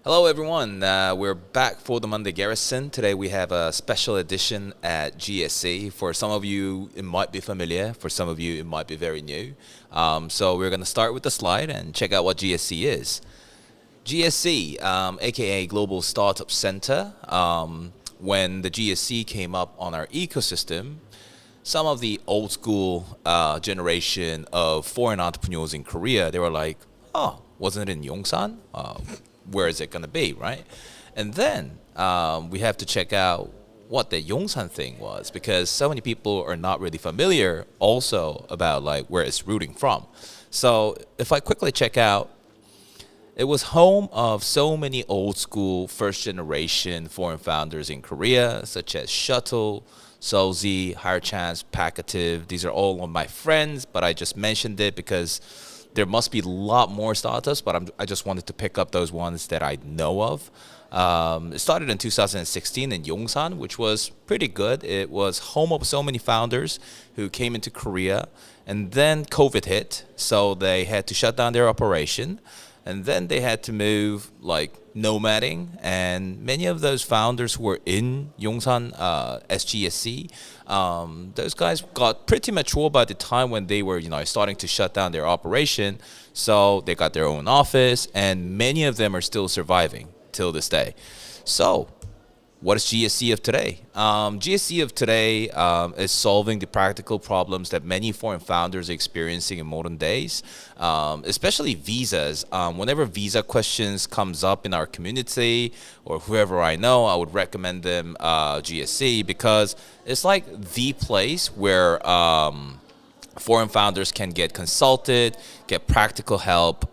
Hello, everyone. We're back for the Monday Garrison. Today we have a special edition at GSC. For some of you, it might be familiar. For some of you, it might be very new. So we're going to start with the slide and check out what GSC is. GSC, aka Global Startup Center, when the GSC came up on our ecosystem, some of the old school generation of foreign entrepreneurs in Korea, they were like, oh, wasn't it in Yongsan? Where is it going to be, right? And then we have to check out what the Yongsan thing was, because so many people are not really familiar also about like where it's rooting from. So if I quickly check out, it was home of so many old school first generation foreign founders in Korea, such as Shuttle, Sozi, Higher Chance, Packative. These are all of my friends, but I just mentioned it because there must be a lot more startups, but I just wanted to pick up those ones that I know of. It started in 2016 in Yongsan, which was pretty good. It was home of so many founders who came into Korea, and then COVID hit, so they had to shut down their operation. And then they had to move like nomading, and many of those founders who were in Yongsan SGSC, those guys got pretty mature by the time when they were starting to shut down their operation. So they got their own office, and many of them are still surviving till this day. So what is GSC of today? GSC of today is solving the practical problems that many foreign founders are experiencing in modern days, especially visas. Whenever visa questions comes up in our community or whoever I know, I would recommend them GSC, because it's like the place where foreign founders can get consulted, get practical help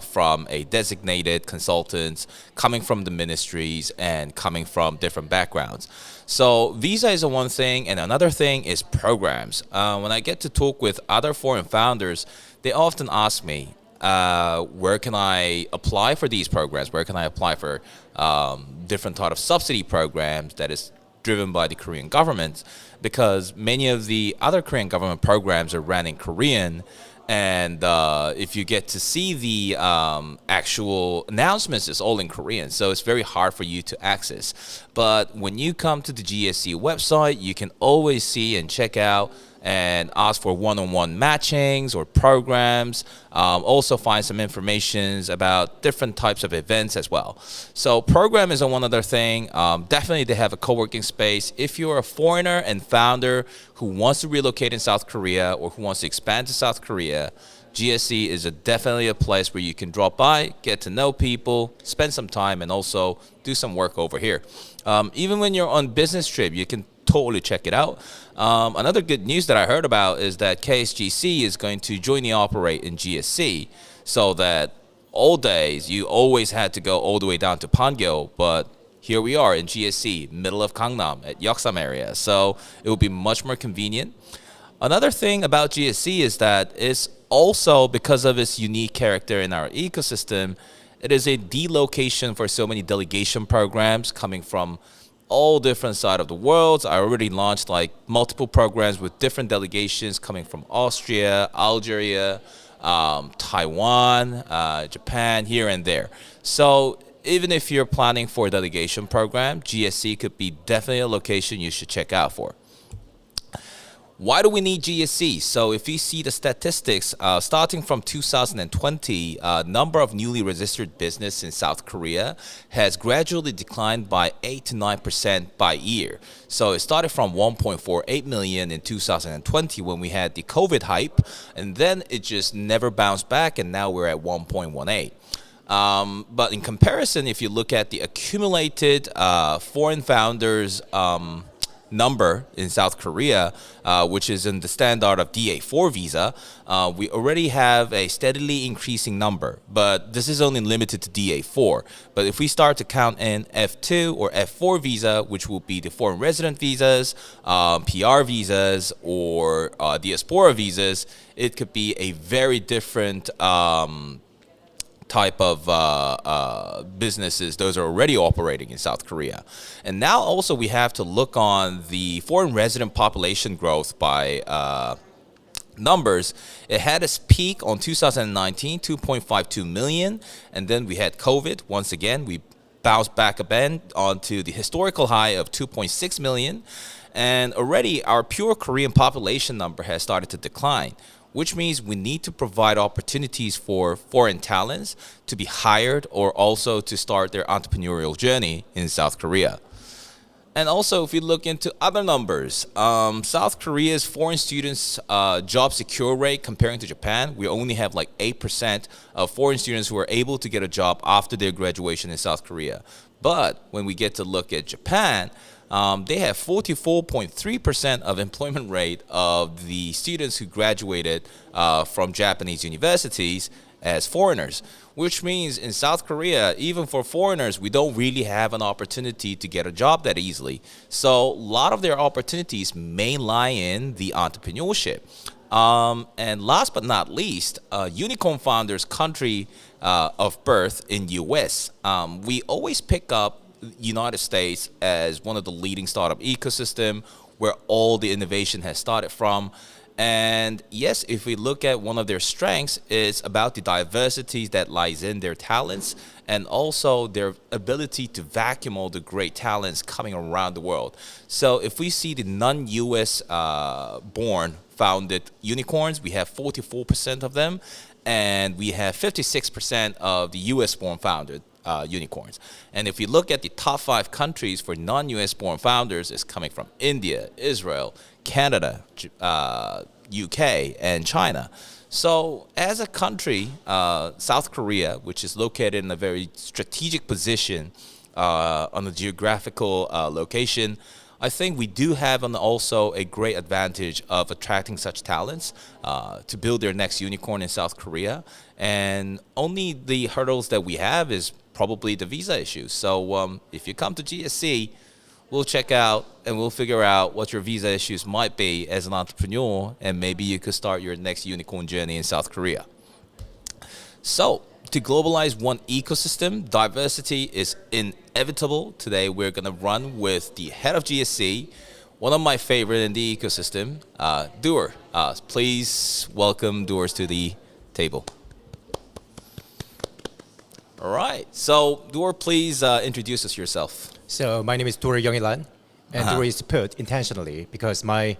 from a designated consultants coming from the ministries and coming from different backgrounds. So visa is one thing, and another thing is programs. When I get to talk with other foreign founders, they often ask me, where can I apply for these programs? Where can I apply for different type of subsidy programs that is driven by the Korean government? Because many of the other Korean government programs are ran in Korean, and if you get to see the actual announcements, it's all in Korean, so it's very hard for you to access. But when you come to the GSC website, you can always see and check out and ask for one-on-one matchings or programs. Also find some information about different types of events as well. So program is one other thing. Definitely they have a co-working space. If you're a foreigner and founder who wants to relocate in South Korea or who wants to expand to South Korea, GSC is definitely a place where you can drop by, get to know people, spend some time, and also do some work over here. Even when you're on business trip, you can totally check it out. Another good news that I heard about is that KSGC is going to jointly operate in GSC, so that old days you always had to go all the way down to Pangyo, but here we are in GSC, middle of Gangnam at Yeoksam area, so it will be much more convenient. Another thing about GSC is that it's also, because of its unique character in our ecosystem, it is a delocation for so many delegation programs coming from all different sides of the world. I already launched like multiple programs with different delegations coming from Austria, Algeria, Taiwan, Japan, here and there. So even if you're planning for a delegation program, GSC could be definitely a location you should check out for. Why do we need GSC? So if you see the statistics, starting from 2020, number of newly registered business in South Korea has gradually declined by 8 to 9% by year. So it started from 1.48 million in 2020 when we had the COVID hype, and then it just never bounced back, and now we're at 1.18. But in comparison, if you look at the accumulated foreign founders number in South Korea, which is in the standard of DA4 visa, we already have a steadily increasing number, but this is only limited to DA4. But if we start to count in F2 or F4 visa, which will be the foreign resident visas, PR visas, or diaspora visas, it could be a very different type of businesses. Those are already operating in South Korea. And now also we have to look on the foreign resident population growth by numbers. It had its peak on 2019, 2.52 million, and then we had COVID. Once again, we bounced back a bit onto the historical high of 2.6 million. And already our pure Korean population number has started to decline, which means we need to provide opportunities for foreign talents to be hired or also to start their entrepreneurial journey in South Korea. And also, if you look into other numbers, South Korea's foreign students' job secure rate comparing to Japan, we only have like 8% of foreign students who are able to get a job after their graduation in South Korea. But when we get to look at Japan, they have 44.3% of employment rate of the students who graduated from Japanese universities as foreigners, which means in South Korea, even for foreigners, we don't really have an opportunity to get a job that easily. So a lot of their opportunities may lie in the entrepreneurship. And last but not least, unicorn founders' country of birth in US. We always pick up United States as one of the leading startup ecosystem where all the innovation has started from. And yes, if we look at one of their strengths, it's about the diversity that lies in their talents and also their ability to vacuum all the great talents coming around the world. So if we see the non-US born founded unicorns, we have 44% of them, and we have 56% of the US born founded unicorns. And if you look at the top 5 countries for non-US born founders, it's coming from India, Israel, Canada, UK, and China. So as a country, South Korea, which is located in a very strategic position on the geographical location, I think we do have also a great advantage of attracting such talents to build their next unicorn in South Korea. And only the hurdles that we have is probably the visa issues. So if you come to GSC, we'll check out and we'll figure out what your visa issues might be as an entrepreneur, and maybe you could start your next unicorn journey in South Korea. So to globalize one ecosystem, diversity is inevitable. Today we're going to run with the head of GSC, one of my favorite in the ecosystem, Dur. Please welcome Durs to the table. All right. So Dur, please introduce us yourself. So my name is Dur Young-Ilan, and Dur is put intentionally because my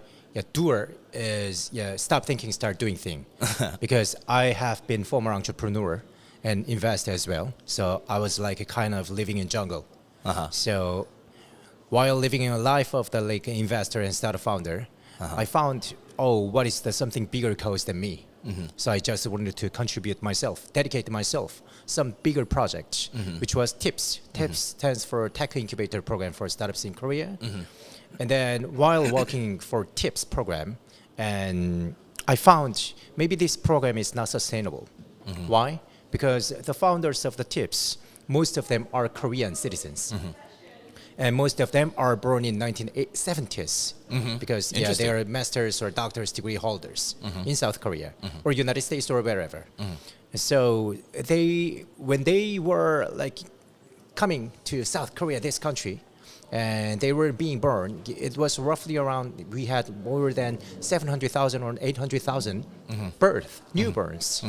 Dur is stop thinking, start doing thing. Because I have been former entrepreneur and investor as well. So I was like a kind of living in jungle. So while living in a life of the like investor and startup founder, I found, what is the something bigger cause than me? So I just wanted to contribute myself, dedicate myself some bigger project, which was TIPS. TIPS stands for Tech Incubator Program for Startups in Korea. And then while working for TIPS program, and I found maybe this program is not sustainable. Why? Because the founders of the TIPS, most of them are Korean citizens. And most of them are born in 1970s because they are master's or doctor's degree holders in South Korea or United States or wherever. So when they were like coming to South Korea, this country, and they were being born, it was roughly around, we had more than 700,000 or 800,000 newborns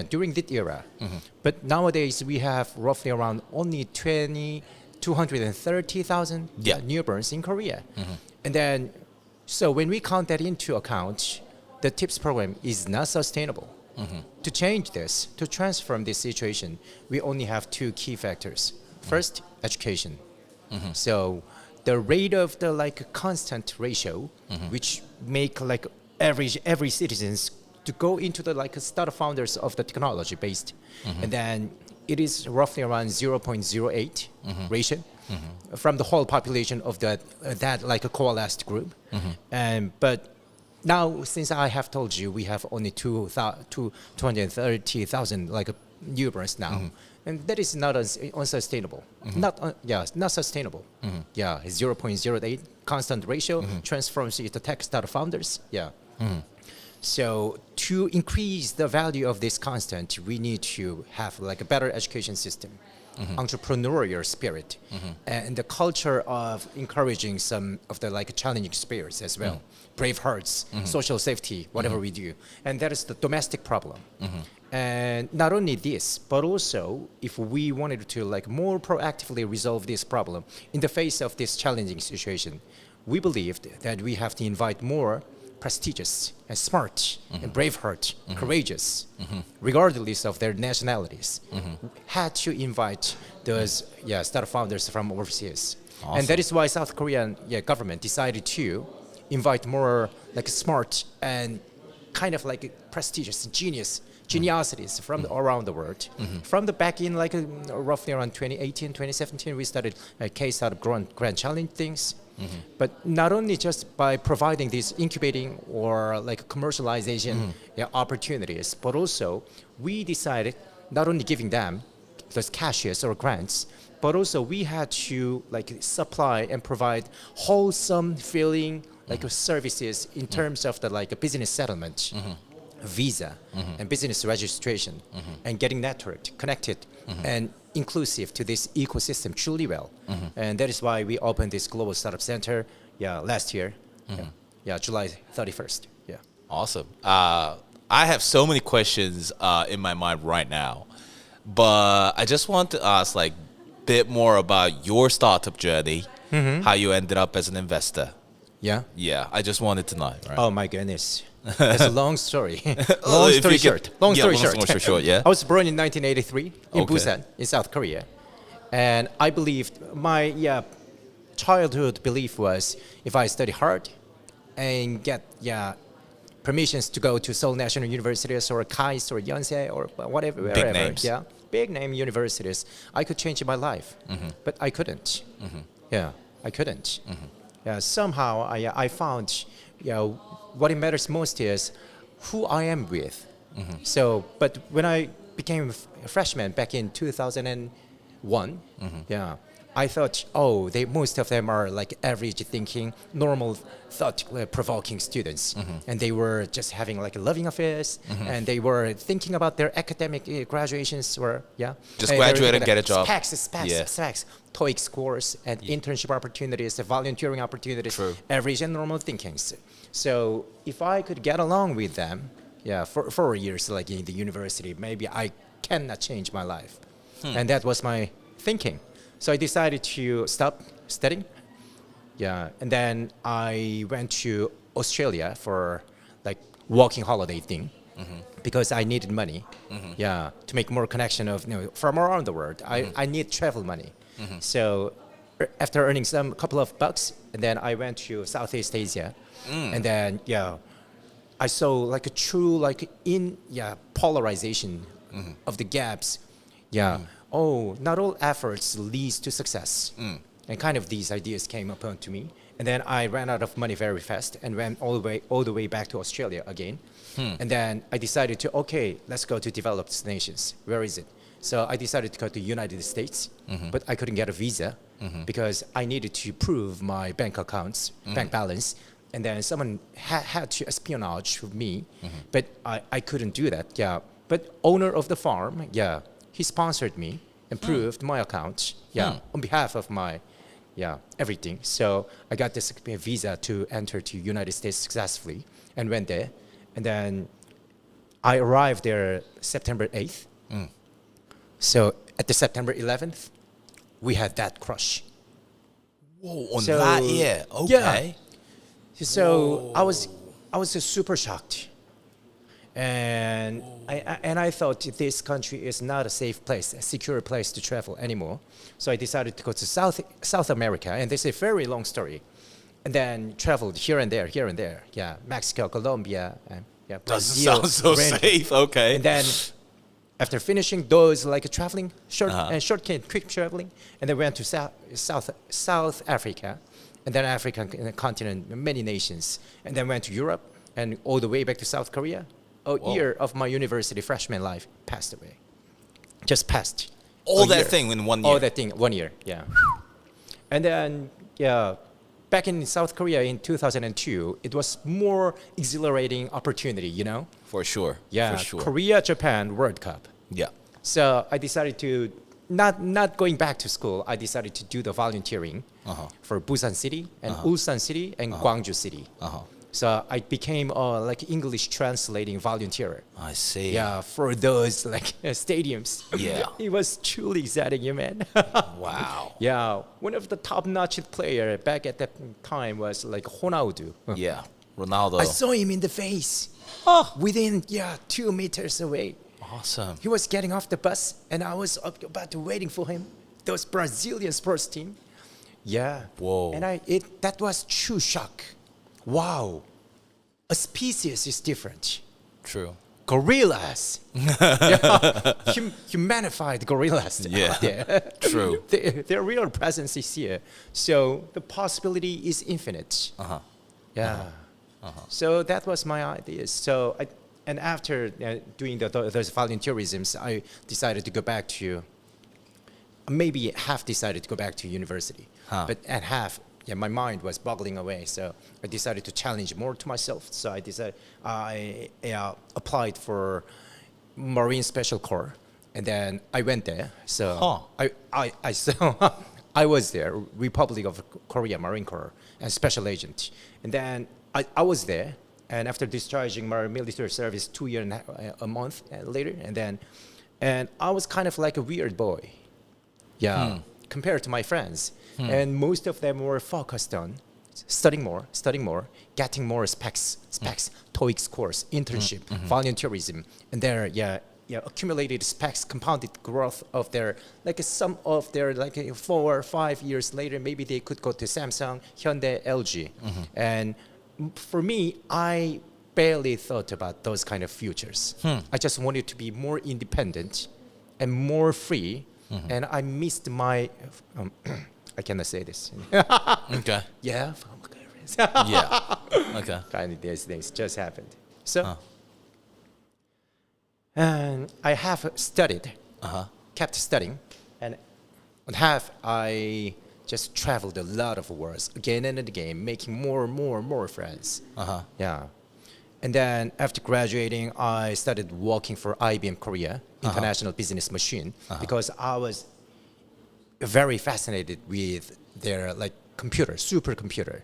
during that era. But nowadays we have roughly around only 230,000 newborns in Korea. And then, so when we count that into account, the TIPS program is not sustainable. To change this, to transform this situation, we only have 2 key factors. First, education. So the rate of the like constant ratio, which make like every citizens to go into the like startup founders of the technology based, and then it is roughly around 0.08 ratio from the whole population of that like a coalesced group. But now, since I have told you, we have only 230,000 like newborns now, and that is not unsustainable. Not sustainable. 0.08 constant ratio transforms into tech startup founders. So to increase the value of this constant, we need to have like a better education system, entrepreneurial spirit, and the culture of encouraging some of the like challenging spirits as well, brave hearts, social safety, whatever we do. And that is the domestic problem. And not only this, but also if we wanted to like more proactively resolve this problem in the face of this challenging situation, we believed that we have to invite more prestigious and smart and braveheart, courageous, regardless of their nationalities, had to invite those startup founders from overseas. Awesome. And that is why South Korean government decided to invite more like smart and kind of like prestigious geniosities from around the world. From the back in like roughly around 2018, 2017, we started K-Startup Grand Challenge things. But not only just by providing these incubating or like commercialization opportunities, but also we decided not only giving them those cashes or grants, but also we had to like supply and provide wholesome feeling like services in terms of the like business settlement, visa, and business registration, and getting networked, connected, and inclusive to this ecosystem truly well. And that is why we opened this Global Startup Center last year, July 31st. Yeah. Awesome. I have so many questions in my mind right now, but I just want to ask like a bit more about your startup journey, how you ended up as an investor. Yeah. Yeah, I just wanted to know. Right? Oh my goodness. That's a long story. Long story short. Long story short. Yeah. I was born in 1983 in Okay. Busan, in South Korea. And I believed, my childhood belief was if I study hard and get permissions to go to Seoul National Universities or KAIST or Yonsei or whatever, wherever. names. Yeah, big name universities, I could change my life. But I couldn't. Yeah, I couldn't. Yeah, somehow I found, what it matters most is who I am with. So, but when I became a freshman back in 2001, I thought, most of them are like average thinking, normal thought-provoking students. And they were just having like loving affairs, and they were thinking about their academic graduations or, Just And graduate they were and get a job. Specs, TOEIC scores, and internship opportunities, volunteering opportunities, True. average and normal thinkings. So if I could get along with them, for 4 years, like in the university, maybe I cannot change my life. And that was my thinking. So I decided to stop studying. And then I went to Australia for like walking holiday thing because I needed money. To make more connection of from around the world. I need travel money. So after earning some couple of bucks, and then I went to Southeast Asia, and then I saw like a true like polarization of the gaps. Not all efforts leads to success. And kind of these ideas came upon to me. And then I ran out of money very fast and went all the way back to Australia again. And then I decided to, let's go to developed nations. Where is it? So I decided to go to United States, but I couldn't get a visa because I needed to prove my bank accounts, bank balance. And then someone had to espionage me, but I couldn't do that. But owner of the farm, he sponsored me and proved my account, on behalf of my, everything. So I got this visa to enter to United States successfully and went there. And then I arrived there September 8th. So at the September 11th, we had that crush. Whoa, on that year. Okay. So I was just super shocked. And I thought this country is not a safe place, a secure place to travel anymore. So I decided to go to South America, and this is a very long story. And then traveled here and there. Mexico, Colombia, and Doesn't Brazil. sound so safe. Okay. And then after finishing those like traveling, quick traveling, and then went to South Africa, and then African continent, many nations, and then went to Europe, and all the way back to South Korea. Year of my university freshman life passed away. Just passed. All that thing in 1 year. All that thing, 1 year, And then, back in South Korea in 2002, it was more exhilarating opportunity, For sure. Yeah, For sure. Korea-Japan World Cup. Yeah. So I decided to, not going back to school, I decided to do the volunteering for Busan City and Ulsan City and Gwangju City. So I became like English translating volunteer. I see. Yeah, for those like stadiums. Yeah. It was truly exciting, you man. Wow. Yeah, one of the top-notch player back at that time was like Ronaldo. Yeah. Ronaldo. I saw him in the face. Within 2 meters away. Awesome. He was getting off the bus, and I was about to waiting for him. Those Brazilian sports team. Yeah. Whoa. And that was true shock. Wow. A species is different. True. Gorillas. Humanified gorillas. Yeah. Yeah. True. Their real presence is here. So the possibility is infinite. Uh-huh. Yeah. So that was my idea. So and after doing those volunteerisms, I decided to go back to, maybe half decided to go back to university. But at half, my mind was boggling away. So I decided to challenge more to myself. So I applied for Marine Special Corps, and then I went there. So I was there, Republic of Korea Marine Corps and Special Agent, and then I was there. And after discharging my military service 2 years and a month later, and I was kind of like a weird boy, compared to my friends. And most of them were focused on studying more, getting more specs, TOEIC scores, internship, volunteerism, and their accumulated specs, compounded growth of their some of their 4 or 5 years later, maybe they could go to Samsung, Hyundai, LG, and for me, I barely thought about those kind of futures. I just wanted to be more independent and more free, and I missed my. I cannot say this. Okay. Yeah. Yeah. Okay. Kind of these things just happened. So, and I have studied, kept studying, and on half I just traveled a lot of worlds again and again, making more friends. Yeah. And then after graduating, I started working for IBM Korea, International Business Machine, because I was very fascinated with their computer, supercomputer.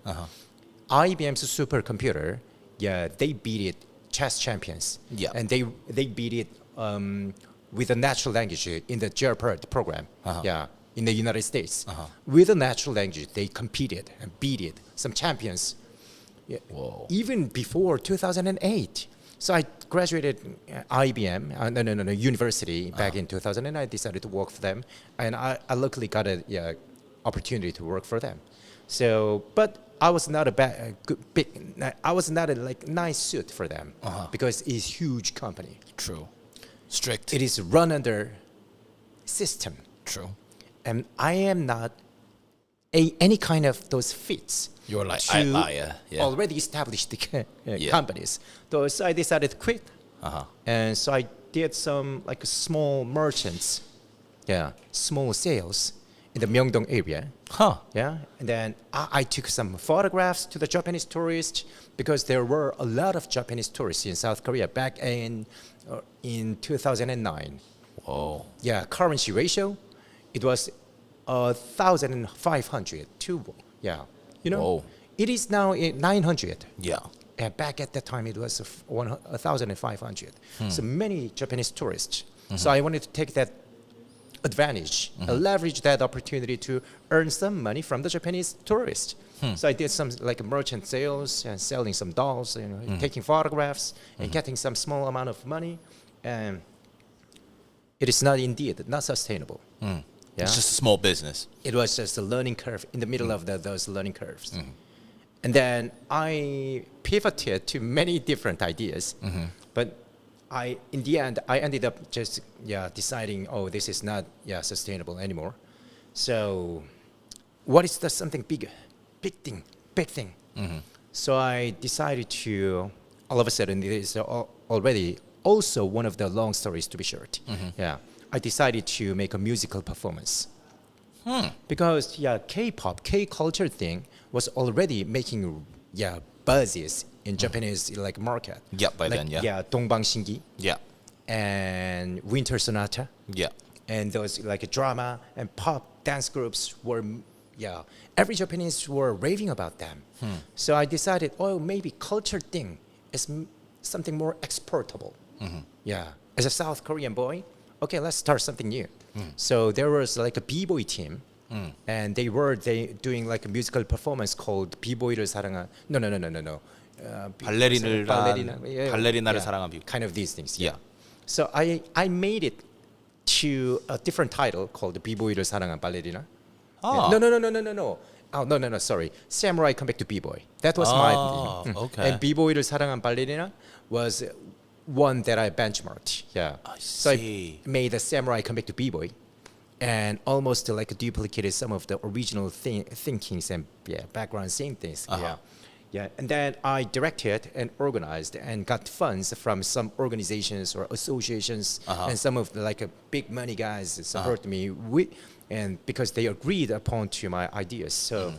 IBM's supercomputer, they beat it chess champions. Yeah. And they beat it with a natural language in the Jeopardy program. Yeah. In the United States. With a natural language, they competed and beat it. Some champions. Yeah. Whoa. Even before 2008. So I graduated IBM, university back in 2000, and I decided to work for them. And I luckily got an opportunity to work for them. So, but I was not I was not a nice suit for them because it's huge company. True. Strict. It is run under system. True. And I am not any kind of those fits. You're like already established companies. So I decided to quit. And so I did some small merchants, small sales in the Myeongdong area. Yeah, and then I took some photographs to the Japanese tourists because there were a lot of Japanese tourists in South Korea back in 2009. Whoa. Yeah, currency ratio, it was 1,500 to Whoa. It is now 900. Yeah. And back at that time, it was 1,500. So many Japanese tourists. So I wanted to take that advantage, leverage that opportunity to earn some money from the Japanese tourists. So I did some merchant sales and selling some dolls, taking photographs and getting some small amount of money. And it is not sustainable. Yeah? It's just a small business. It was just a learning curve in the middle of those learning curves. And then I pivoted to many different ideas. But in the end, I ended up just deciding, this is not sustainable anymore. So what is something bigger? Big thing. So I decided to, all of a sudden, it is already also one of the long stories to be short. Yeah. I decided to make a musical performance. Because K-pop, K-culture thing was already making buzzes in Japanese market. Yeah, by then, yeah. Yeah, Dongbangsingi. Yeah. And Winter Sonata. Yeah. And those drama and pop dance groups were every Japanese were raving about them. So I decided, oh, maybe culture thing is something more exportable. Yeah, as a South Korean boy, okay, let's start something new. So there was like a b-boy team, and they doing like a musical performance called b-boy를 사랑한 no. 발레리나를 사랑한 비보. Kind of these things. Yeah. So I made it to a different title called b-boy를 사랑한 발레리나. Oh. No. Oh, no, sorry. Samurai come back to b-boy. That was my thing. Okay. And b-boy를 사랑한 발레리나 was one that I benchmarked. Yeah. I So see. I made the samurai come back to b-boy, and almost like duplicated some of the original thinkings and background same things. Yeah. And then I directed and organized and got funds from some organizations or associations, and some of the like big money guys support me and because they agreed upon to my ideas. So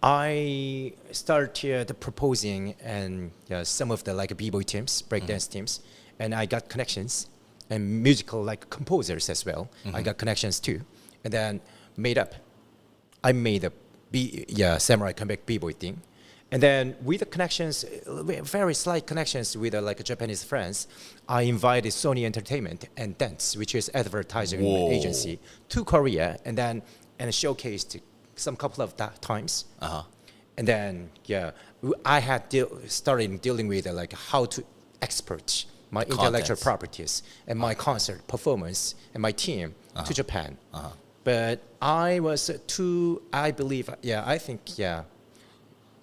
I started proposing and some of the like b-boy teams, breakdance teams, and I got connections and musical like composers as well. I got connections too, and then I made a samurai comeback b-boy thing. And then with the connections, very slight connections with like Japanese friends, I invited Sony Entertainment and Dance, which is advertising agency, to Korea, and showcased some couple of times. And then I had started dealing with like how to export my intellectual properties and my concert performance and my team to Japan. But I was I think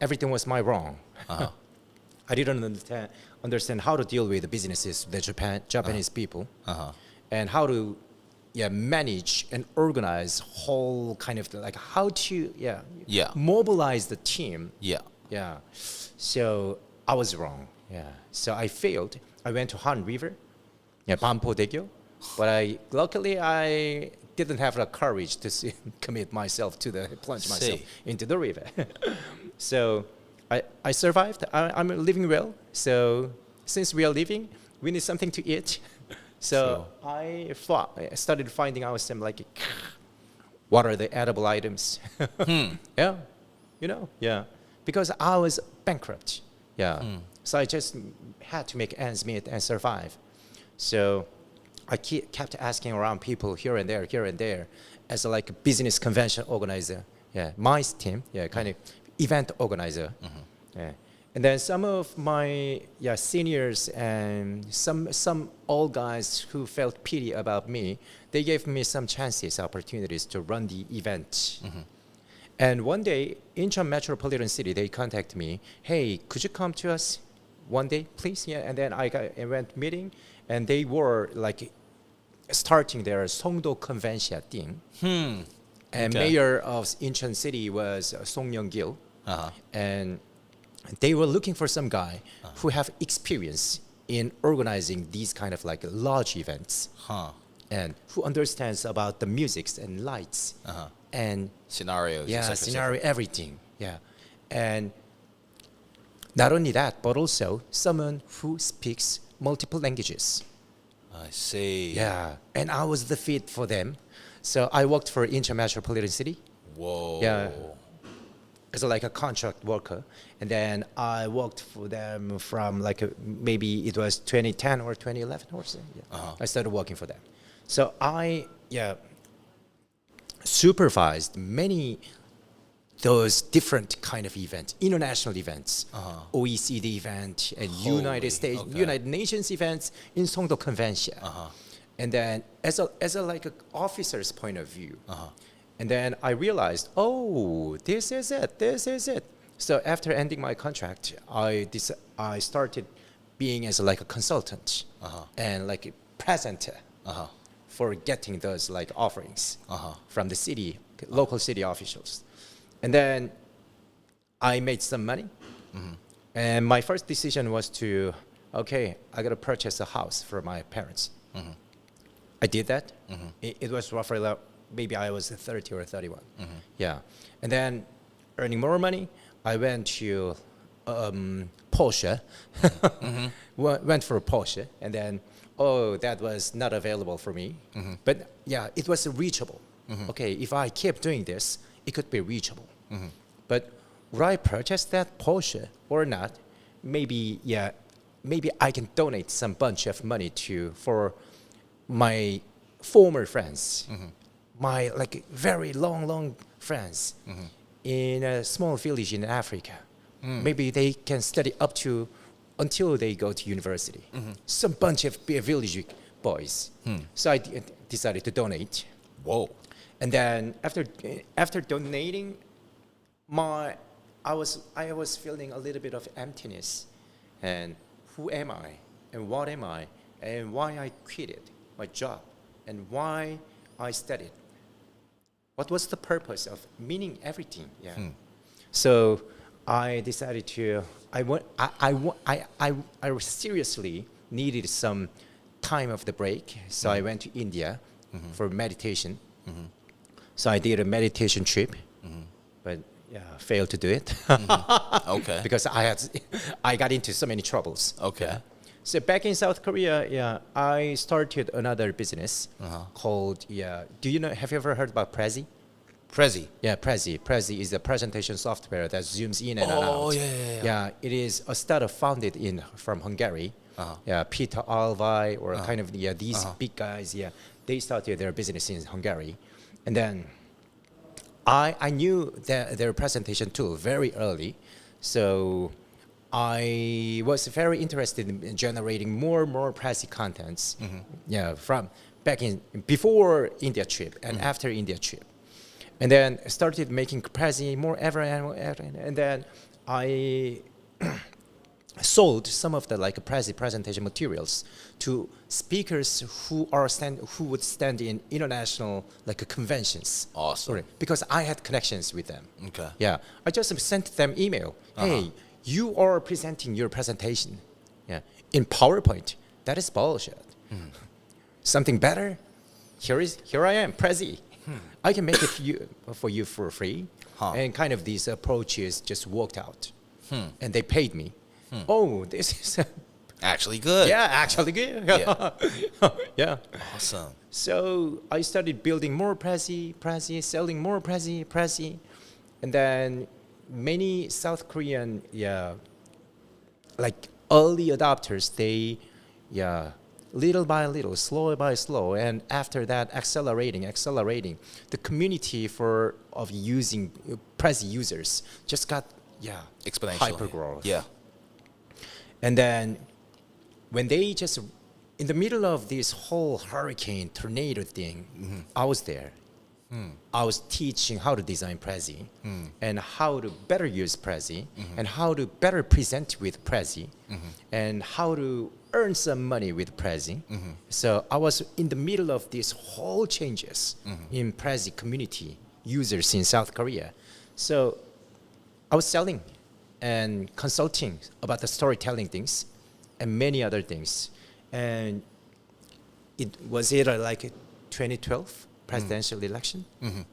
everything was my wrong. I didn't understand how to deal with the businesses, the Japanese people, and how to manage and organize whole kind of like how to mobilize the team. So I was wrong. So I failed. I went to Han River, Banpo-daegyo, but luckily I didn't have the courage to plunge myself into the river. So I survived. I'm living well. So since we are living, we need something to eat. So I started finding out some like, what are the edible items? Because I was bankrupt. So I just had to make ends meet and survive. So I kept asking around people here and there as a like a business convention organizer. My team, kind of event organizer. And then some of my seniors and some old guys who felt pity about me, they gave me some opportunities to run the event. And one day, Incheon Metropolitan City, they contacted me, hey, could you come to us one day, please? And then I went meeting, and they were like starting their Songdo convention thing. And mayor of Incheon City was Song Young-gil. And they were looking for some guy who have experience in organizing these kind of like large events, and who understands about the musics and lights and scenarios. Scenario, everything. And not only that, but also someone who speaks multiple languages. I see. And I was the fit for them. So I worked for Incheon Metropolitan City. As like a contract worker, and then I worked for them from like maybe it was 2010 or 2011 or so. I started working for them. So I supervised many those different kind of events, international events, OECD event and United Nations events in Songdo Convention. And then as a like a officer's point of view. And then I realized, this is it. So after ending my contract, I started being as like a consultant and like a presenter for getting those like offerings from the city, local city officials. And then I made some money. And my first decision was I got to purchase a house for my parents. I did that. It was roughly maybe I was 30 or 31. And then earning more money, I went to Porsche. Went for a Porsche, and then that was not available for me. But it was reachable. Okay, if I keep doing this, it could be reachable. But would I purchase that Porsche or not? Maybe, yeah, maybe I can donate some bunch of money for my former friends, my like very long friends in a small village in Africa. Maybe they can study up to until they go to university. Some bunch of village boys. So I decided to donate. Whoa. And then after donating, I was feeling a little bit of emptiness, and who am I, and what am I, and why I quitted my job, and why I studied. What was the purpose of meaning everything? Yeah. So I decided to. I seriously needed some time of the break, so I went to India for meditation. So I did a meditation trip, but yeah, failed to do it. Okay. Because I got into so many troubles. Okay. Yeah. So back in South Korea, yeah, I started another business called, yeah, have you ever heard about Prezi? Prezi. Yeah, Prezi. Prezi is a presentation software that zooms in and out. Oh, yeah. Yeah, it is a startup founded from Hungary. Yeah, Peter Alvay or kind of these big guys. Yeah, they started their business in Hungary, and then I knew their presentation tool very early, so I was very interested in generating more Prezi contents. Yeah, from before India trip and after India trip. And then started making Prezi more ever, and then I sold some of the like Prezi presentation materials to speakers who would stand in international like conventions. Awesome. Because I had connections with them. Okay. Yeah, I just sent them email. Hey, you are presenting your presentation, yeah, in PowerPoint. That is bullshit. Something better? Here I am, Prezi. I can make it for you for free. And kind of these approaches just worked out. And they paid me. Oh, this is actually good. Yeah, actually good. Yeah. Yeah. Awesome. So I started building more Prezi, selling more Prezi. And then many South Korean, like early adopters, they, little by little, slow by slow, and after that, accelerating. The community of using Prezi users just got Exponentially. hyper growth. Yeah. And then when they just in the middle of this whole hurricane tornado thing, I was there. I was teaching how to design Prezi and how to better use Prezi and how to better present with Prezi and how to earn some money with Prezi. So I was in the middle of these whole changes in Prezi community users in South Korea. So I was selling and consulting about the storytelling things and many other things. And it was like 2012 presidential election.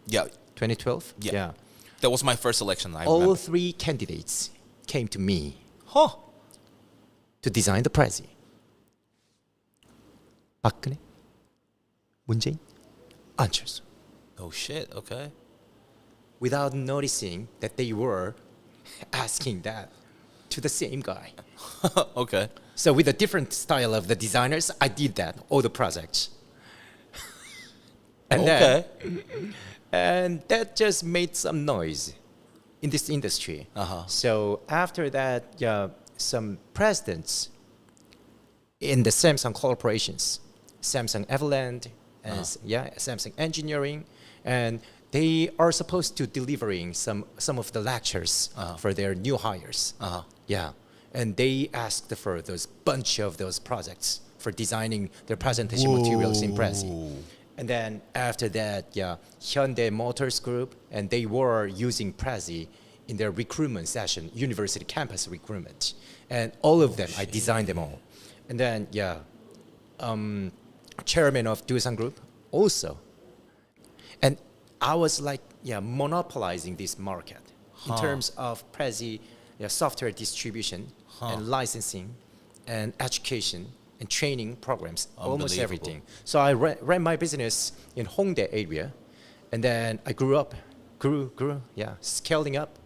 Yeah. 2012. Yeah. That was my first election. I All remember. three candidates came to me Huh. to design the Prezi. 박근혜, 문재인, 안철수. Oh shit. Okay. Without noticing that they were asking that to the same guy. Okay. So with a different style of the designers, I did that, all the projects. And Okay. and that just made some noise in this industry. So after that, some presidents in the Samsung corporations, Samsung Everland, and Samsung Engineering, and they are supposed to delivering some of the lectures for their new hires. Yeah, and they asked for those bunch of those projects for designing their presentation materials in Prezi. And then after that, Hyundai Motors Group, and they were using Prezi in their recruitment session, university campus recruitment. And all of them, I designed them all. And then, chairman of Doosan Group also. And I was like, monopolizing this market in terms of Prezi software distribution and licensing and education and training programs, almost everything. So I ran my business in Hongdae area, and then I grew up grew, scaling up.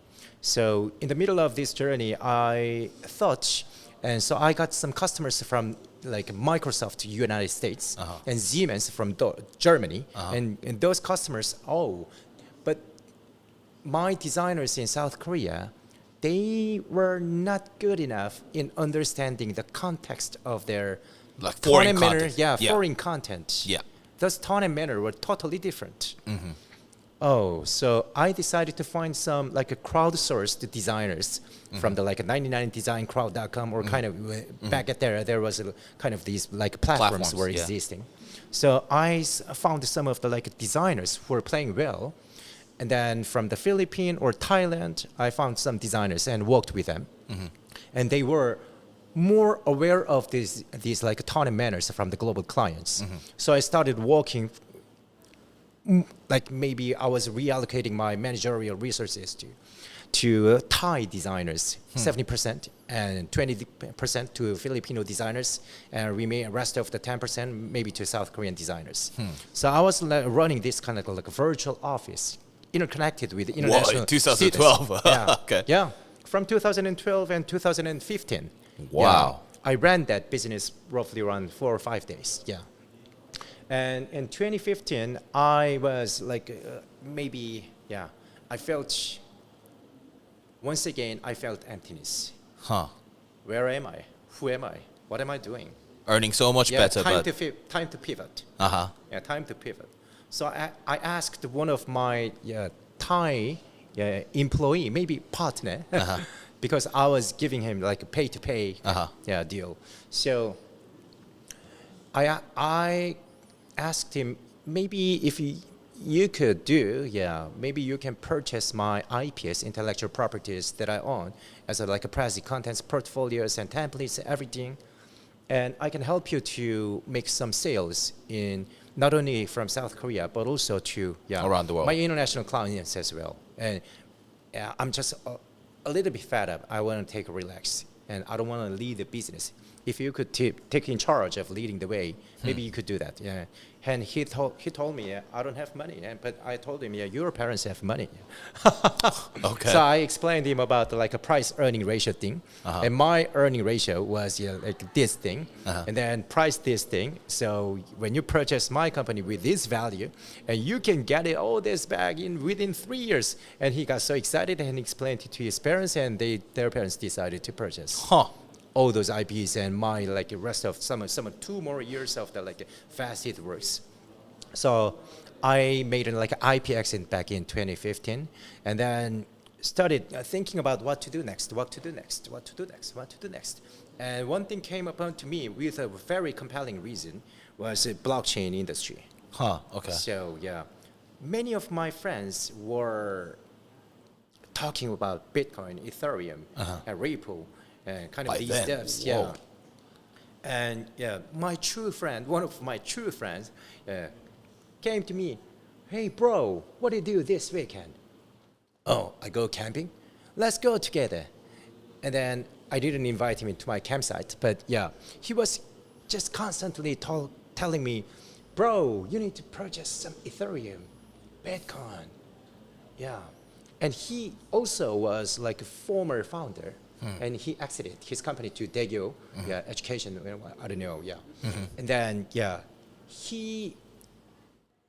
So in the middle of this journey, I thought, and so I got some customers from like Microsoft United States and Siemens from Germany, and those customers, but my designers in South Korea, they were not good enough in understanding the context of their Like tone foreign and manner, content. foreign content. Yeah. Those tone and manner were totally different. So I decided to find some like a crowdsourced designers from the like a 99designcrowd.com or kind of back at there was a, kind of these like platforms were existing. So I found some of the like designers who were playing well. And then from the Philippines or Thailand, I found some designers and worked with them. And they were more aware of these like tone and manners from the global clients. So I started working, like maybe I was reallocating my managerial resources to Thai designers, 70%, and 20% to Filipino designers, and rest of the 10% maybe to South Korean designers. So I was running this kind of like a virtual office, interconnected with international. Whoa, 2012. Okay. Yeah, from 2012 and 2015. Wow. Yeah, I ran that business roughly around 4 or 5 days. Yeah. And in 2015, I was like, I felt, once again, I felt emptiness. Where am I? Who am I? What am I doing? Earning so much better, time but... time to pivot. Yeah, time to pivot. So I asked one of my Thai employee, maybe partner, because I was giving him like a pay-to-pay deal. So I asked him, maybe if you could do, maybe you can purchase my IPs, intellectual properties that I own, as like a Prezi contents, portfolios and templates, everything. And I can help you to make some sales in not only from South Korea, but also to around the world. My international clients as well. And I'm just a little bit fed up. I want to take a relax, and I don't want to lead the business. If you could take in charge of leading the way, maybe you could do that. Yeah. And he told me, I don't have money. But I told him, your parents have money. Okay. So I explained to him about like a price earning ratio thing. And my earning ratio was like this thing. And then price this thing. So when you purchase my company with this value, and you can get it all this back within 3 years. And he got so excited and explained it to his parents, and their parents decided to purchase. All those IPs and my like rest of some 2 more years of the like fast hit works. So I made like an IP exit back in 2015, and then started thinking about what to do next. And one thing came upon to me with a very compelling reason was the blockchain industry. Okay. So many of my friends were talking about Bitcoin, Ethereum, and Ripple. Kind of By these then. devs, Whoa. And one of my true friends, came to me, hey bro, what do you do this weekend? Oh, I go camping. Let's go together. And then I didn't invite him into my campsite, but he was just constantly telling me, bro, you need to purchase some Ethereum, Bitcoin. And he also was like a former founder. And he exited his company to Daegyo, education, I don't know, And then, he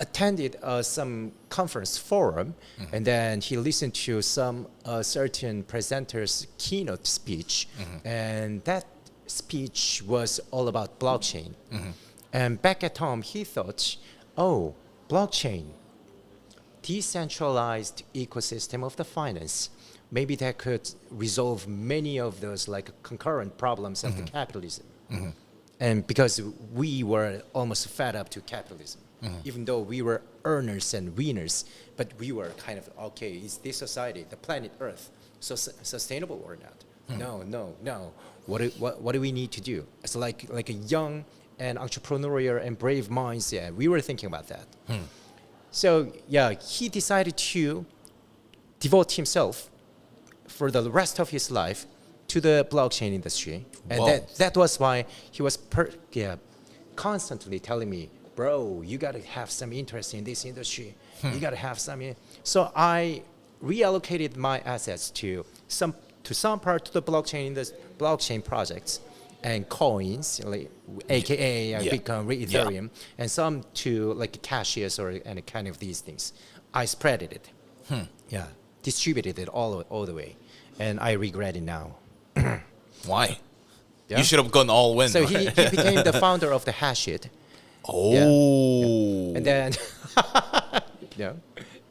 attended some conference forum, and then he listened to some certain presenter's keynote speech, and that speech was all about blockchain. And back at home, he thought, blockchain, decentralized ecosystem of the finance. Maybe that could resolve many of those like concurrent problems of the capitalism. And because we were almost fed up to capitalism, even though we were earners and winners, but we were kind of, okay, is this society, the planet Earth, sustainable or not? No. What do we need to do? It's like a young and entrepreneurial and brave minds, we were thinking about that. So he decided to devote himself for the rest of his life to the blockchain industry. And that was why he was constantly telling me, bro, you got to have some interest in this industry. You got to have some. So I reallocated my assets to some part to the blockchain projects and coins, like AKA Bitcoin, Ethereum, and some to like cashiers or any kind of these things. I spread it. Yeah, distributed it all the way, and I regret it now. Why? Yeah? You should have gone all in. So he became the founder of the Hashit. Oh. Yeah. And then,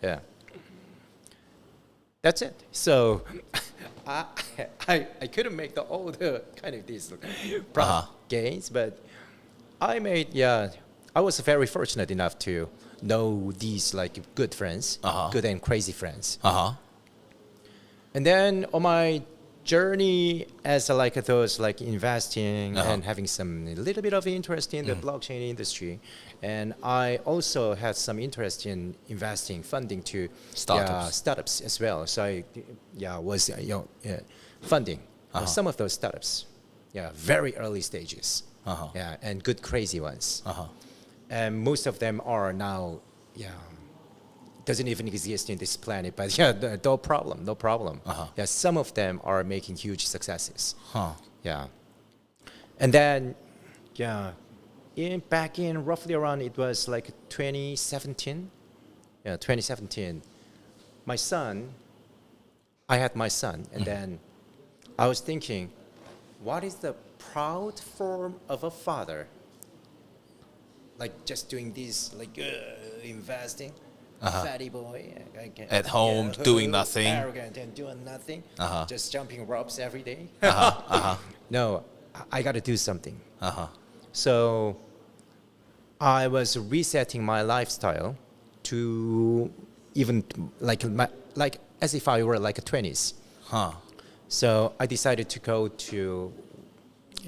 yeah. That's it. So I couldn't make all the kind of these gains, but I was very fortunate enough to know these like good friends, good and crazy friends. And then on my journey as those investing and having some little bit of interest in the blockchain industry, and I also had some interest in investing funding to startups as well. So I was funding some of those startups, very early stages, and good crazy ones, and most of them are now doesn't even exist in this planet, but no problem. Some of them are making huge successes. And then back in roughly around, it was like 2017. 2017. I had my son, and then I was thinking, what is the proud form of a father? Like just doing this, investing. Fatty boy at home doing nothing, arrogant and doing nothing, just jumping ropes every day. No, I got to do something. So I was resetting my lifestyle to even like as if I were like a 20s. So I decided to go to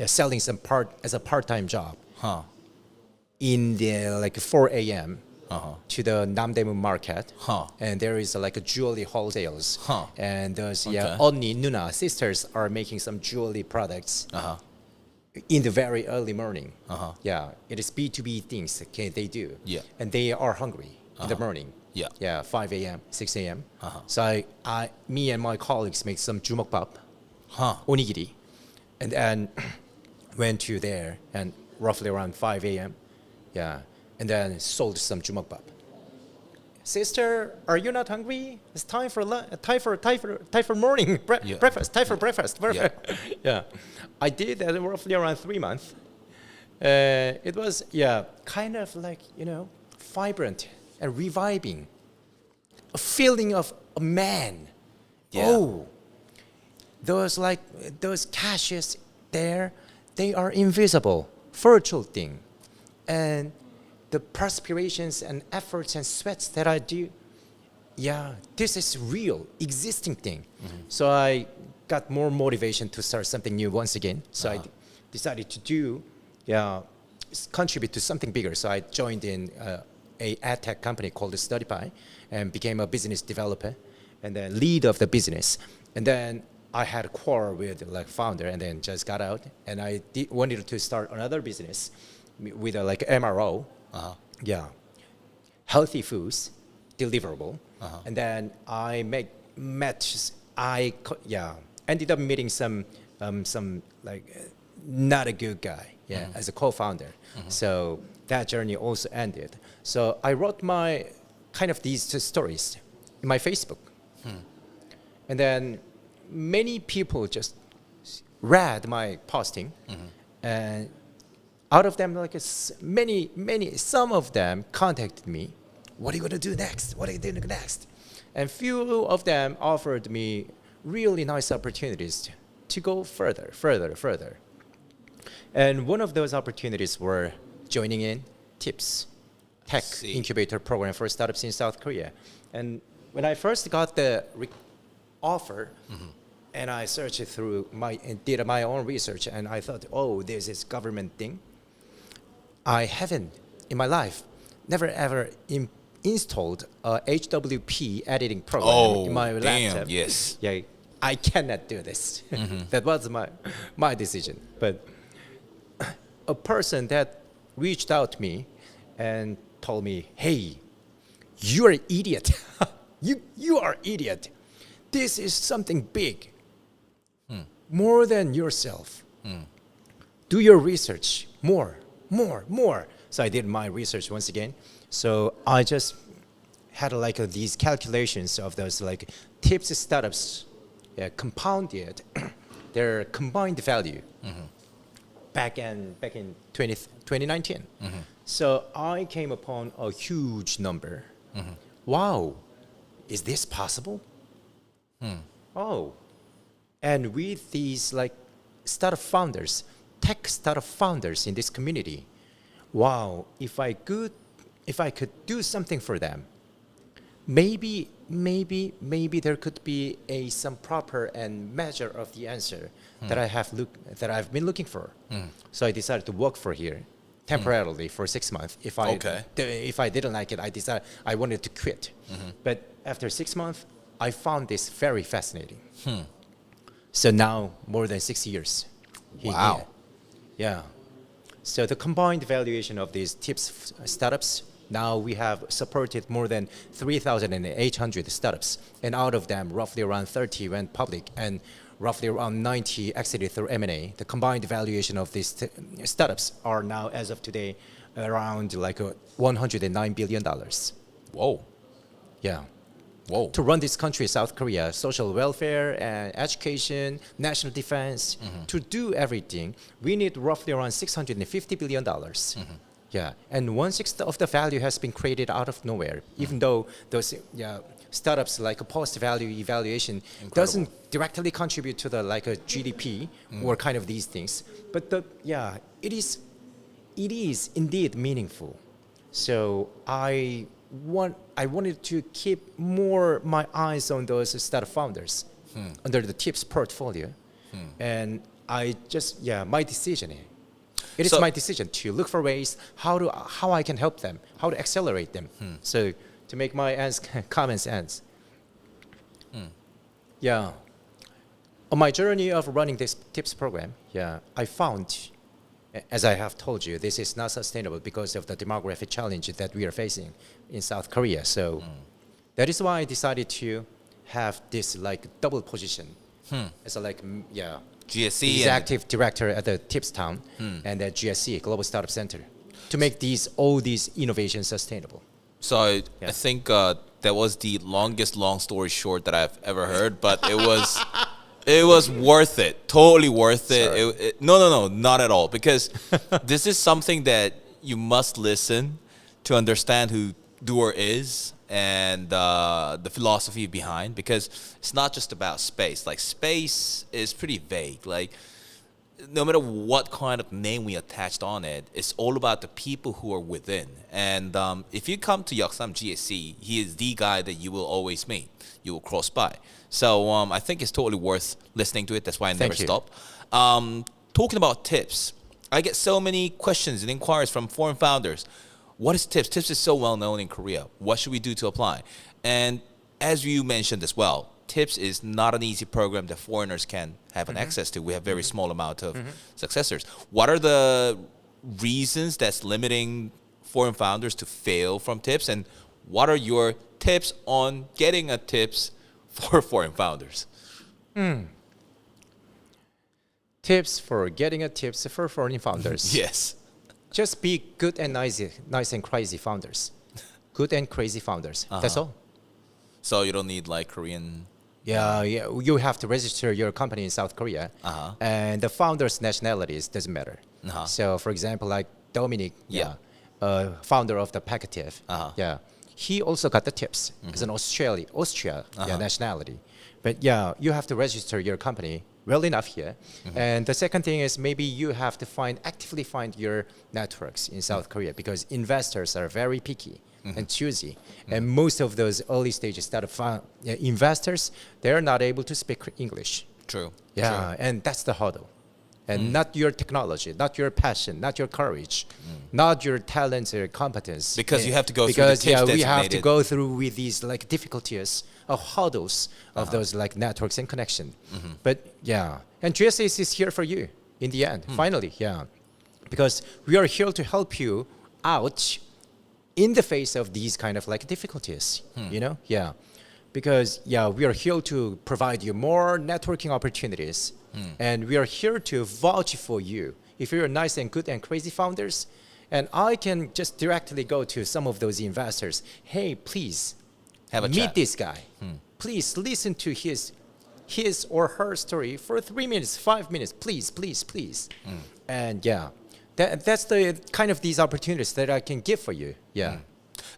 selling some part-time job in the 4 a.m. To the Namdaemun market, and there is a jewelry wholesales, and those Onni Nuna sisters are making some jewelry products in the very early morning. It is B2B things. Okay, they do. And they are hungry in the morning. 5 a.m., 6 a.m. So me and my colleagues make some jumokbap, onigiri, and then went to there and roughly around 5 a.m. And then sold some jumokbap. Sister, are you not hungry? It's time for morning breakfast. Time for breakfast. I did that roughly around 3 months. It was kind of vibrant and reviving. A feeling of a man. Those cashes there, they are invisible, virtual thing, and the perspirations and efforts and sweats that I do, this is real, existing thing. So I got more motivation to start something new once again. So I decided to contribute to something bigger. So I joined in a ad tech company called StudyPy and became a business developer and then lead of the business. And then I had a quarrel with founder and then just got out. And I wanted to start another business with MRO. Healthy foods, deliverable, and then I ended up meeting some not a good guy, as a co-founder. So that journey also ended. So I wrote my kind of these two stories in my Facebook, and then many people just read my posting, and out of them, some of them contacted me. What are you going to do next? What are you doing next? And few of them offered me really nice opportunities to go further. And one of those opportunities were joining in TIPS, Tech Incubator Program for Startups in South Korea. And when I first got the offer, and I searched it through did my own research, and I thought, there's this government thing. I haven't, in my life, never ever installed a HWP editing program in my laptop. Yes. I cannot do this. That was my decision. But a person that reached out to me and told me, hey, you're an idiot. you are idiot. This is something big, more than yourself. Do your research more. So I did my research once again. So I just had like these calculations of those like tips startups compounded their combined value back in 2019. So I came upon a huge number. Wow, is this possible? Oh, and with these like startup founders, tech startup founders in this community, wow, if I could do something for them, maybe there could be some proper and measure of the answer that I've been looking for. So I decided to work for here temporarily for 6 months. If I didn't like it, I decided I wanted to quit. But after 6 months, I found this very fascinating. So now more than 6 years. Wow. Yeah. So the combined valuation of these tips startups, now we have supported more than 3,800 startups, and out of them, roughly around 30 went public, and roughly around 90 exited through M&A. The combined valuation of these startups are now, as of today, around like $109 billion. Whoa. Yeah. Whoa. To run this country, South Korea, social welfare, education, national defense, to do everything, we need roughly around $650 billion. Yeah, and 1/6 of the value has been created out of nowhere, even though those startups like a post-value evaluation doesn't directly contribute to the like a GDP or kind of these things. But it is indeed meaningful. So I wanted to keep more my eyes on those startup founders under the tips portfolio, and I just my decision. It is my decision to look for ways how I can help them, how to accelerate them. So to make my comments ends. Yeah, on my journey of running this tips program, I found, as I have told you, this is not sustainable because of the demographic challenge that we are facing in South Korea. So that is why I decided to have this like double position as a GSC executive director at the Tips Town and at GSC, Global Startup Center, to make all these innovations sustainable. So I think that was the longest long story short that I've ever heard, but it was worth it, totally worth it. No, not at all, because this is something that you must listen to understand who Doer is and the philosophy behind, because it's not just about space. Like, space is pretty vague. Like, no matter what kind of name we attached on it, it's all about the people who are within. And if you come to Yeoksam GSC, he is the guy that you will always meet. You will cross by. So I think it's totally worth listening to it. That's why I never stop. Talking about tips, I get so many questions and inquiries from foreign founders. What is TIPS? TIPS is so well known in Korea. What should we do to apply? And as you mentioned as well, TIPS is not an easy program that foreigners can have an access to. We have very small amount of successors. What are the reasons that's limiting foreign founders to fail from TIPS? And what are your tips on getting a TIPS for foreign founders? Tips for getting a TIPS for foreign founders. Yes. Just be good and nice and crazy founders. Good and crazy founders. That's all. So you don't need like Korean. Yeah. You have to register your company in South Korea, and the founder's nationalities doesn't matter. So, for example, like Dominic, founder of the Packetive, he also got the TIPS as an Austria nationality. But you have to register your company well enough here. And the second thing is maybe you have to actively find your networks in South Korea, because investors are very picky and choosy. And most of those early stage startup investors, they're not able to speak English. True. Yeah, and that's the hurdle. And not your technology, not your passion, not your courage, not your talents or competence. Because you have to go through the TIPS we have to go through with these like difficulties of hurdles of those like networks and connection. But and GSA is here for you in the end, finally, because we are here to help you out in the face of these kind of like difficulties, you know? Yeah. Because, yeah, we are here to provide you more networking opportunities. And we are here to vouch for you. If you're nice and good and crazy founders, and I can just directly go to some of those investors, hey, please Have a meet chat. this guy. Please listen to his or her story for 3 minutes, 5 minutes, please, please, please. And yeah, that's the kind of these opportunities that I can give for you. Yeah.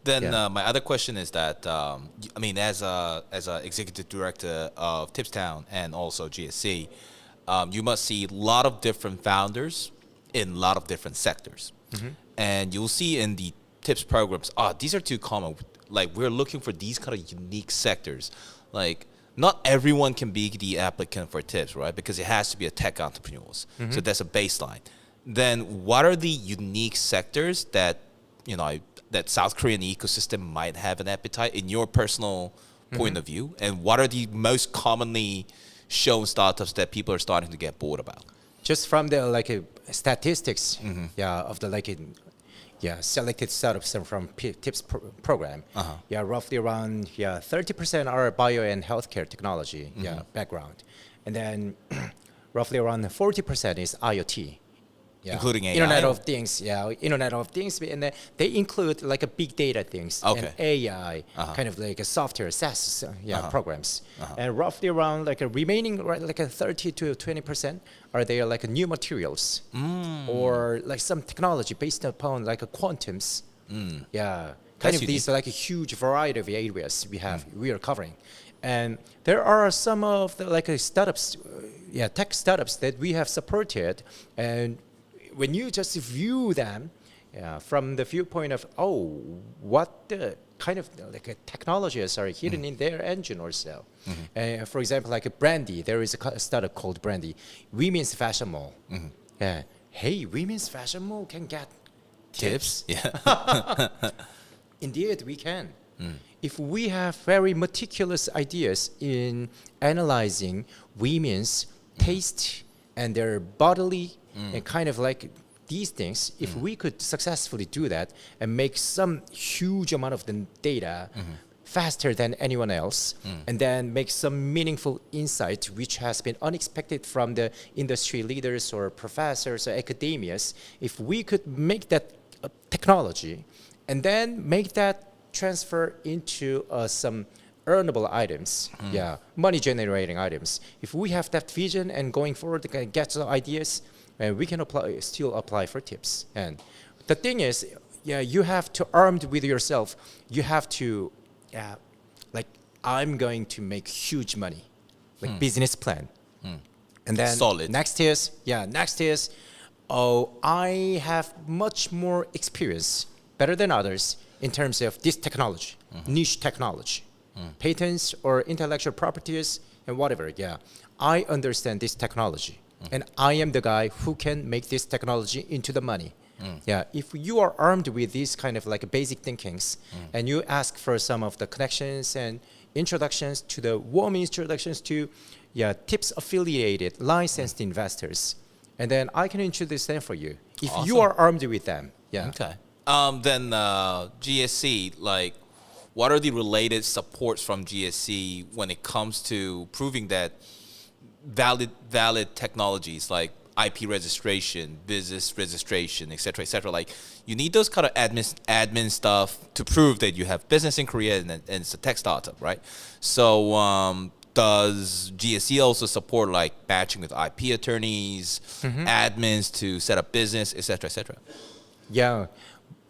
Then Yeah. my other question is that I mean, as a executive director of Tipstown and also GSC, you must see a lot of different founders in a lot of different sectors, and you'll see in the tips programs, these are too common. Like we're looking for these kind of unique sectors. Like not everyone can be the applicant for tips, right? Because it has to be a tech entrepreneurs. So that's a baseline. Then what are the unique sectors that that South Korean ecosystem might have an appetite in your personal point of view? And what are the most commonly shown startups that people are starting to get bored about? Just from the like statistics, of the like selected startups from tips program, roughly around 30% are bio and healthcare technology background, and then roughly around 40% is IoT. Yeah. Including AI? Internet of Things, Internet of Things, and then they include like a big data things and AI, kind of like a software SaaS, programs, and roughly around like a remaining like a 30 to 20% are there like a new materials or like some technology based upon like a quantums, kind That's of these unique. like a huge variety of areas we are covering, and there are some of the like startups, tech startups that we have supported, and when you just view them from the viewpoint of, what the kind of like technologies are hidden in their engine or so. For example, like a Brandy, there is a startup called Brandy, women's fashion mall. Hey, women's fashion mall can get tips. Yeah. Indeed, we can. If we have very meticulous ideas in analyzing women's taste and their bodily and kind of like these things, if we could successfully do that and make some huge amount of the data faster than anyone else, and then make some meaningful insight which has been unexpected from the industry leaders or professors or academias, if we could make that technology and then make that transfer into some earnable items, money generating items. If we have that vision and going forward get some ideas, we can still apply for tips. And the thing is, you have to armed with yourself. You have to, like, I'm going to make huge money, like business plan. And then Solid. next is, I have much more experience, better than others, in terms of this technology, niche technology, patents or intellectual properties and whatever. I understand this technology. And I am the guy who can make this technology into the money. If you are armed with these kind of like basic thinkings, and you ask for some of the connections and introductions to the warm introductions to tips affiliated licensed investors, and then I can introduce them for you. If you are armed with them. Okay. Then GSC, like, what are the related supports from GSC when it comes to proving that valid technologies like IP registration, business registration, et cetera, like you need those kind of admin stuff to prove that you have business in Korea and it's a tech startup, right? So does GSC also support like matching with IP attorneys, admins to set up business, et cetera? Yeah,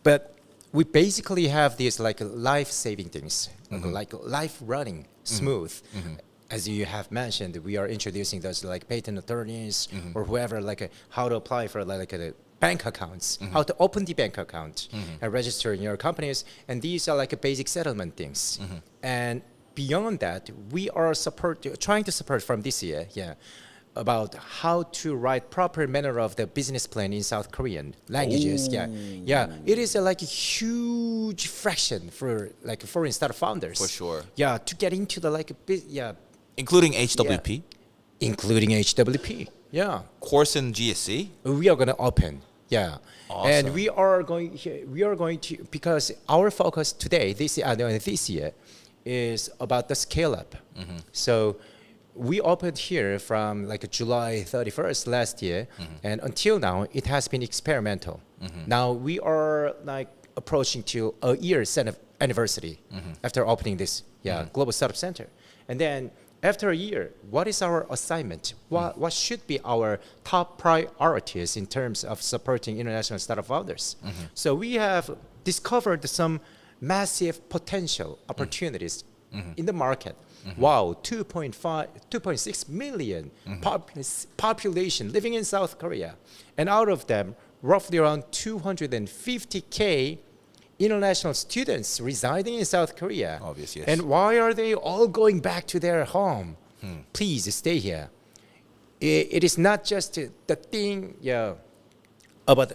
but we basically have these like life-saving things, like life running smooth. As you have mentioned, we are introducing those like patent attorneys or whoever, like how to apply for like a bank accounts, how to open the bank account and register in your companies. And these are like a basic settlement things. And beyond that, we are trying to support from this year, about how to write proper manner of the business plan in South Korean languages. It is like a huge fraction for like foreign startup founders. For sure. To get into the like Including HWP? Including HWP. Course in GSC? We are gonna open Yeah, Awesome. and we are going to, because our focus today, this year, is about the scale up. So we opened here from like July 31st last year, and until now it has been experimental. Now we are like approaching to a year's anniversary after opening this global startup center, and then after a year, what is our assignment? What should be our top priorities in terms of supporting international startup founders? So we have discovered some massive potential opportunities in the market. Wow, 2.6 million population living in South Korea. And out of them, roughly around 250K international students residing in South Korea. Obvious, yes. And why are they all going back to their home? Please stay here. It is not just the thing about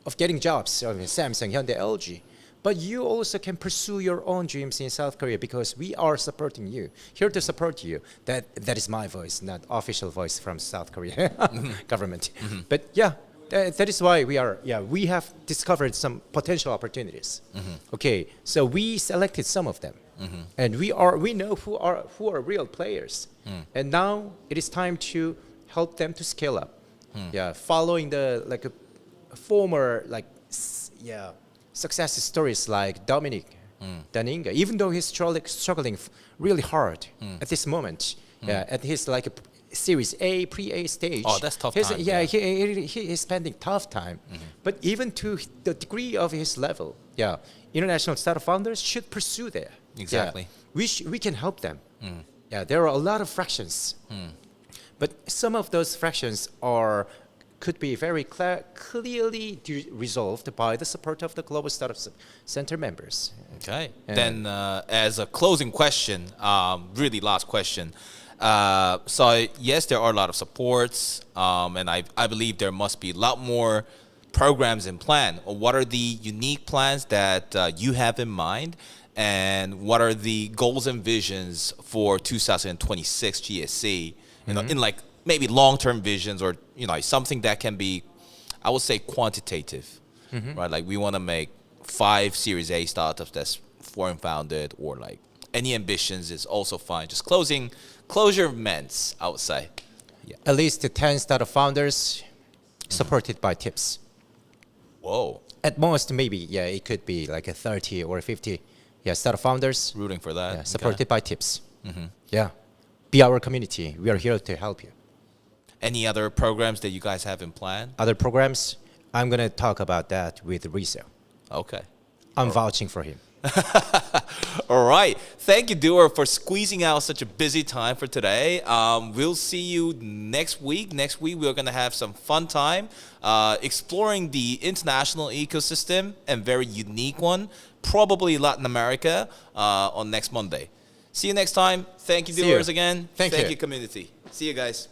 of getting jobs of Samsung, Hyundai, LG, but you also can pursue your own dreams in South Korea because we are supporting you, here to support you. That is my voice, not official voice from South Korea government. But yeah. That is why we have discovered some potential opportunities. Okay, so we selected some of them, and we know who are real players, and now it is time to help them to scale up. Following the former success stories like Dominic Daninga, even though he's struggling really hard at this moment, at his Series A, pre-A stage. Oh, that's tough time. He is spending tough time. But even to the degree of his level, international startup founders should pursue there. Exactly. We can help them. There are a lot of fractions. But some of those fractions could be very clearly resolved by the support of the Global Startup Center members. Okay. Then as a closing question, really last question, so yes, there are a lot of supports, and I believe there must be a lot more programs in plan. What are the unique plans that you have in mind, and what are the goals and visions for 2026 GSC? You know, in like maybe long-term visions, or something that can be, I would say, quantitative, right? Like we want to make 5 Series A startups that's foreign founded, or like any ambitions is also fine. Just closure meant, I would say. At least 10 startup founders supported by tips. Whoa. At most, maybe, it could be like a 30 or 50 startup founders. Rooting for that. Supported by tips. Be our community. We are here to help you. Any other programs that you guys have in plan? Other programs, I'm going to talk about that with Rizzo. Okay. I'm vouching for him. All right. Thank you, Doer, for squeezing out such a busy time for today. We'll see you next week. Next week, we're going to have some fun time exploring the international ecosystem, and very unique one, probably Latin America, on next Monday. See you next time. Thank you, Doers, again. Thank you, community. See you guys.